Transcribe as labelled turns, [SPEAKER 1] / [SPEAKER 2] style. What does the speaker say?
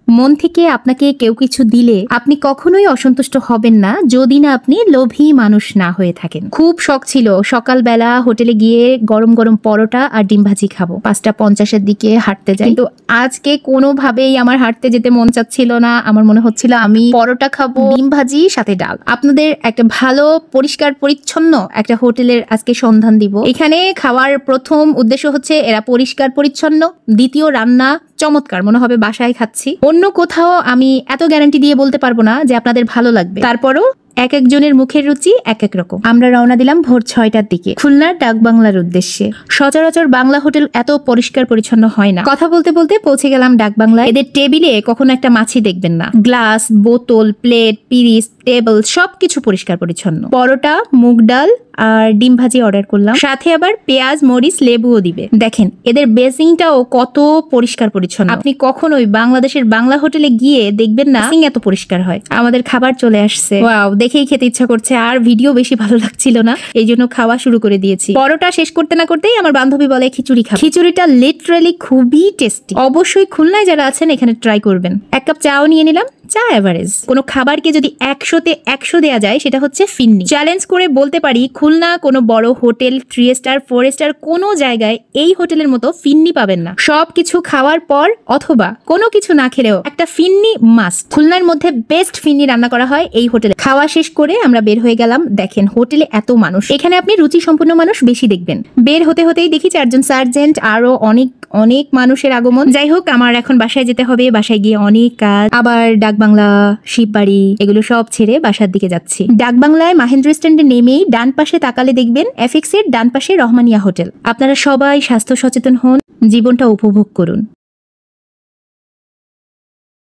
[SPEAKER 1] মন থেকে আপনাকে কেউ কিছু দিলে আপনি কখনোই অসন্তুষ্ট হবেন না যদি না আপনি লোভী মানুষ না হয়ে থাকেন। খুব শখ ছিল সকালবেলা হোটেলে গিয়ে গরম গরম পরোটা আর ডিম ভাজি খাবো। 5:50 দিকে হাঁটতে যাই, কিন্তু আজকে কোনোভাবেই আমার হাঁটতে যেতে মন চাচ্ছিল না। আমার মনে হচ্ছিল আমি পরোটা খাবো, ডিম ভাজি সাথে ডাল। আপনাদের একটা ভালো পরিষ্কার পরিচ্ছন্ন একটা হোটেলের আজকে সন্ধান দিব। এখানে খাওয়ার প্রথম উদ্দেশ্য হচ্ছে এরা পরিষ্কার পরিচ্ছন্ন, দ্বিতীয় রান্না চমৎকার, মনে হবে বাসায় খাচ্ছি। অন্য কোথাও আমি এত গ্যারান্টি দিয়ে বলতে পারবো না যে আপনাদের ভালো লাগবে, তারপরও এক একজনের মুখের রুচি এক এক রকম। আমরা রওনা দিলাম ভোর 6টার দিকে খুলনার ডাকবাংলার উদ্দেশ্যে। সচরাচর বাংলা হোটেল এত পরিষ্কার পরিচ্ছন্ন হয় না। কথা বলতে বলতে পৌঁছে গেলাম ডাকবাংলায়। এদের টেবিলে কখনো একটা মাছি দেখবেন না। গ্লাস, বোতল, প্লেট, পিরিচ, টেবিল সবকিছু পরিষ্কার পরিচ্ছন্ন। পরোটা, মুগ ডাল আর ডিম ভাজি অর্ডার করলাম, সাথে আবার পেঁয়াজ, মরিচ, লেবুও দিবে। দেখেন এদের বেসিংটাও কত পরিষ্কার পরিচ্ছন্ন। আপনি কখনোই বাংলাদেশের বাংলা হোটেলে গিয়ে দেখবেন না বেসিং এত পরিষ্কার হয়। আমাদের খাবার চলে আসছে, ওয়াও, দেখেই খেতে ইচ্ছা করছে। আর ভিডিও বেশি ভালো লাগছিল না, এই জন্য খাওয়া শুরু করে দিয়েছি। পরোটা শেষ করতে না করতেই আমার বান্ধবী বলে খিচুড়ি খাবো। খিচুড়িটা লিটারালি খুবই টেস্টি। অবশ্যই খুলনায় যারা আছেন এখানে ট্রাই করবেন। এক কাপ চাও নিয়ে নিলাম, চা এভারেজ। কোনো খাবারকে যদি 100-তে 100 দেয়া যায় সেটা হচ্ছে ফিন্নি। চ্যালেঞ্জ করে বলতে পারি খুলনা কোনো বড় হোটেল 3 স্টার 4 স্টার কোনো জায়গায় এই হোটেলের মতো ফিন্নি পাবেন না। সবকিছু খাওয়ার পর অথবা কোনো কিছু না খেলেও একটা ফিন্নি মাস্ট। খুলনার মধ্যে বেস্ট ফিন্নি রান্না করা হয় এই হোটেলে। খাওয়া শেষ করে আমরা বের হয়ে গেলাম। দেখেন হোটেলে এত মানুষ, এখানে আপনি রুচি সম্পন্ন মানুষ বেশি দেখবেন। বের হতে হতেই দেখি 4 জন সার্জেন্ট, আরো অনেক অনেক মানুষের আগমন। যাই হোক, আমার এখন বাসায় যেতে হবে। বাসায় গিয়ে অনেক কাজ, আবার ডাকবাংলা, শিববাড়ি এগুলো সব ছেড়ে বাসার দিকে যাচ্ছি। ডাকবাংলায় মাহেন্দ্র স্ট্যান্ডে নেমেই ডান পাশে তাকালে দেখবেন এফএক্স এর ডান পাশে রহমানিয়া হোটেল। আপনারা সবাই স্বাস্থ্য সচেতন হন, জীবনটা উপভোগ করুন।